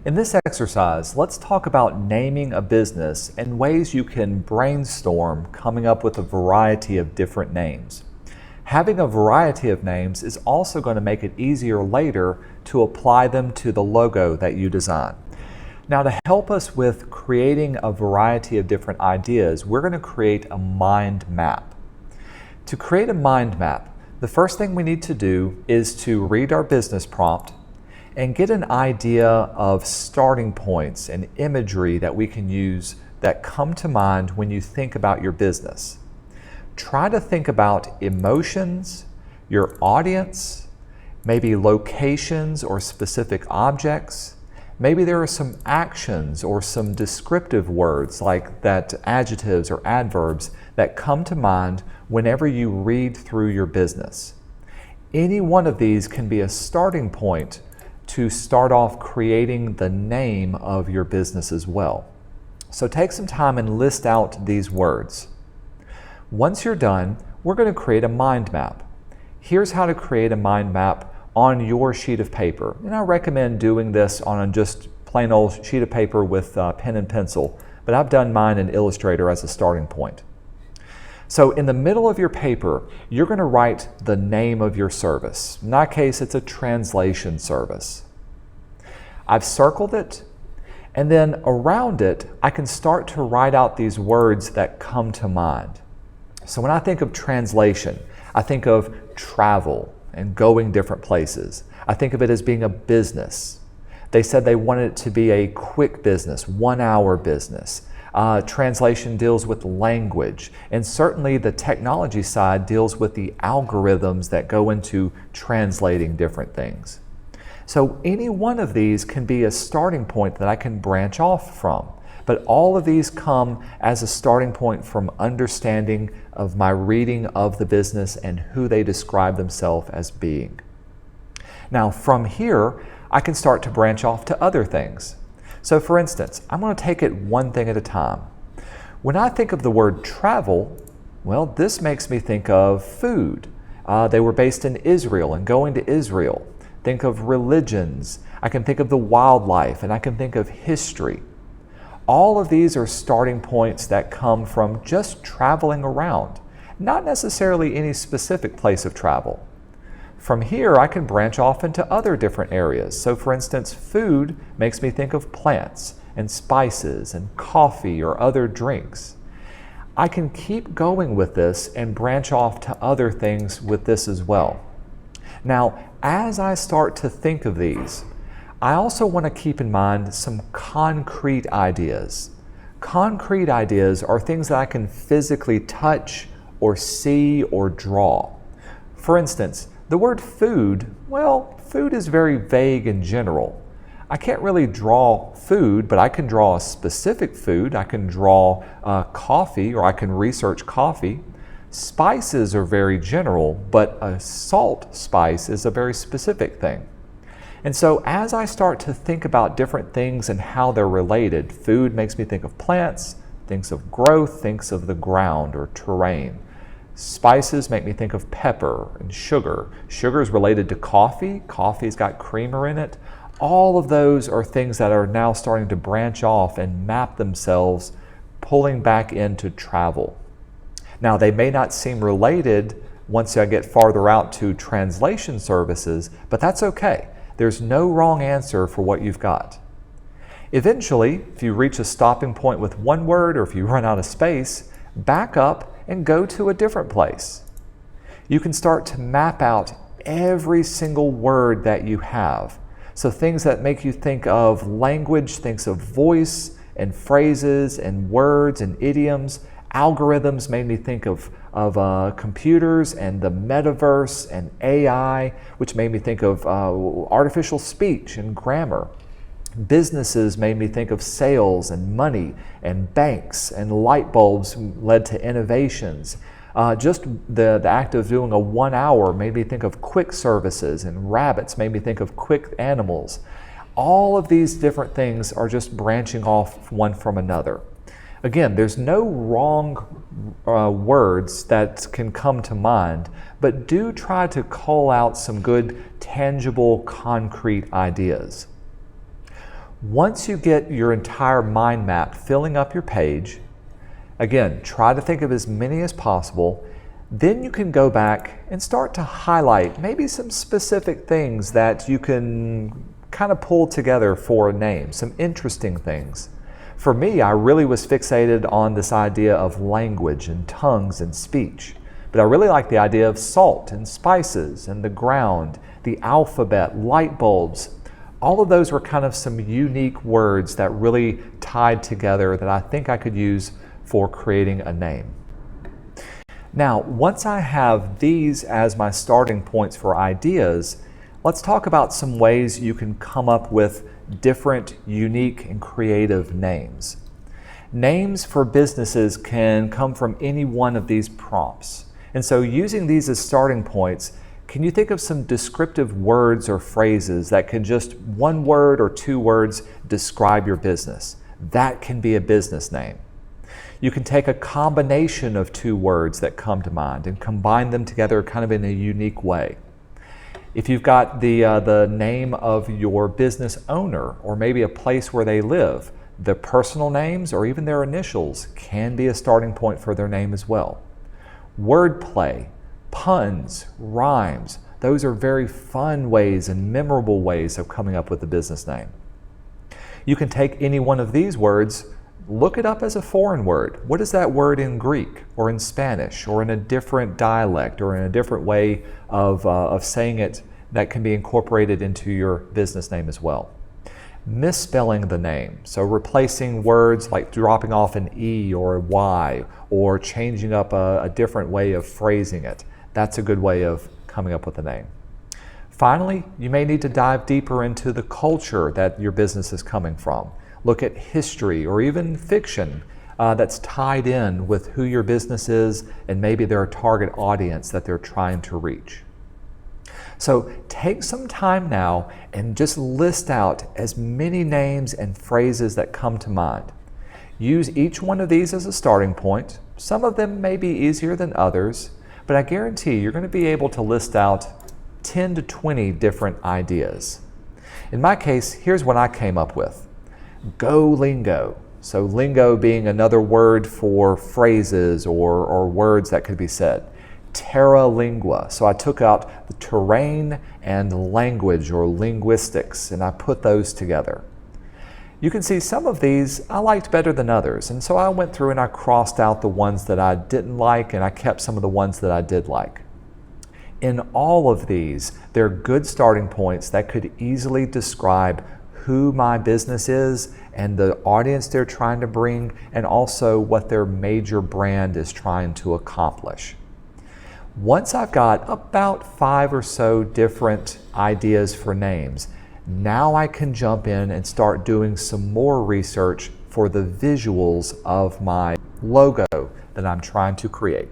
In this exercise, let's talk about naming a business and ways you can brainstorm coming up with a variety of different names. Having a variety of names is also going to make it easier later to apply them to the logo that you design. Now, to help us with creating a variety of different ideas, we're going to create a mind map. To create a mind map, the first thing we need to do is to read our business prompt and get an idea of starting points and imagery that we can use that come to mind when you think about your business. Try to think about emotions, your audience, maybe locations or specific objects. Maybe there are some actions or some descriptive words like that, adjectives or adverbs that come to mind whenever you read through your business. Any one of these can be a starting point to start off creating the name of your business as well. So take some time and list out these words. Once you're done, we're going to create a mind map. Here's how to create a mind map on your sheet of paper. And I recommend doing this on a just plain old sheet of paper with pen and pencil, but I've done mine in Illustrator as a starting point. So in the middle of your paper, you're going to write the name of your service. In that case, it's a translation service. I've circled it, and then around it, I can start to write out these words that come to mind. So when I think of translation, I think of travel and going different places. I think of it as being a business. They said they wanted it to be a quick business, 1 hour business. Translation deals with language, and certainly the technology side deals with the algorithms that go into translating different things. So any one of these can be a starting point that I can branch off from, but all of these come as a starting point from understanding of my reading of the business and who they describe themselves as being. Now from here, I can start to branch off to other things. So for instance, I'm going to take it one thing at a time. When I think of the word travel, well, this makes me think of food. They were based in Israel and going to Israel. Think of religions. I can think of the wildlife, and I can think of history. All of these are starting points that come from just traveling around, not necessarily any specific place of travel. From here, I can branch off into other different areas. So for instance, food makes me think of plants and spices and coffee or other drinks. I can keep going with this and branch off to other things with this as well. Now, as I start to think of these, I also want to keep in mind some concrete ideas. Concrete ideas are things that I can physically touch or see or draw. For instance, the word food, well, food is very vague in general. I can't really draw food, but I can draw a specific food. I can draw coffee, or I can research coffee. Spices are very general, but a salt spice is a very specific thing. And so as I start to think about different things and how they're related, food makes me think of plants, thinks of growth, thinks of the ground or terrain. Spices make me think of pepper and sugar. Sugar is related to coffee. Coffee's got creamer in it. All of those are things that are now starting to branch off and map themselves, pulling back into travel. Now, they may not seem related once I get farther out to translation services, but that's okay. There's no wrong answer for what you've got. Eventually, if you reach a stopping point with one word, or if you run out of space, back up and go to a different place. You can start to map out every single word that you have. So things that make you think of language, things of voice and phrases and words and idioms. Algorithms made me think of computers and the metaverse and AI, which made me think of artificial speech and grammar. Businesses made me think of sales and money and banks, and light bulbs led to innovations. Just the act of doing a 1 hour made me think of quick services, and rabbits made me think of quick animals. All of these different things are just branching off one from another. Again, there's no wrong words that can come to mind, but do try to call out some good, tangible, concrete ideas. Once you get your entire mind map filling up your page, again, try to think of as many as possible. Then you can go back and start to highlight maybe some specific things that you can kind of pull together for a name, some interesting things. For me, I really was fixated on this idea of language and tongues and speech. But I really like the idea of salt and spices and the ground, the alphabet, light bulbs. All of those were kind of some unique words that really tied together that I think I could use for creating a name. Now, once I have these as my starting points for ideas, let's talk about some ways you can come up with different, unique, and creative names. Names for businesses can come from any one of these prompts. And so using these as starting points, can you think of some descriptive words or phrases that can just one word or two words describe your business? That can be a business name. You can take a combination of two words that come to mind and combine them together kind of in a unique way. If you've got the name of your business owner or maybe a place where they live, their personal names or even their initials can be a starting point for their name as well. Wordplay, puns, rhymes, those are very fun ways and memorable ways of coming up with a business name. You can take any one of these words, look it up as a foreign word. What is that word in Greek or in Spanish or in a different dialect or in a different way of saying it that can be incorporated into your business name as well? Misspelling the name, so replacing words like dropping off an E or a Y or changing up a different way of phrasing it. That's a good way of coming up with a name. Finally, you may need to dive deeper into the culture that your business is coming from. Look at history or even fiction that's tied in with who your business is and maybe their target audience that they're trying to reach. So take some time now and just list out as many names and phrases that come to mind. Use each one of these as a starting point. Some of them may be easier than others, but I guarantee you're going to be able to list out 10 to 20 different ideas. In my case, here's what I came up with. Go lingo. So lingo being another word for phrases or words that could be said. Terra lingua. So I took out the terrain and language or linguistics and I put those together. You can see some of these I liked better than others, and so I went through and I crossed out the ones that I didn't like and I kept some of the ones that I did like. In all of these, they're good starting points that could easily describe who my business is and the audience they're trying to bring and also what their major brand is trying to accomplish. Once I've got about 5 or so different ideas for names, now I can jump in and start doing some more research for the visuals of my logo that I'm trying to create.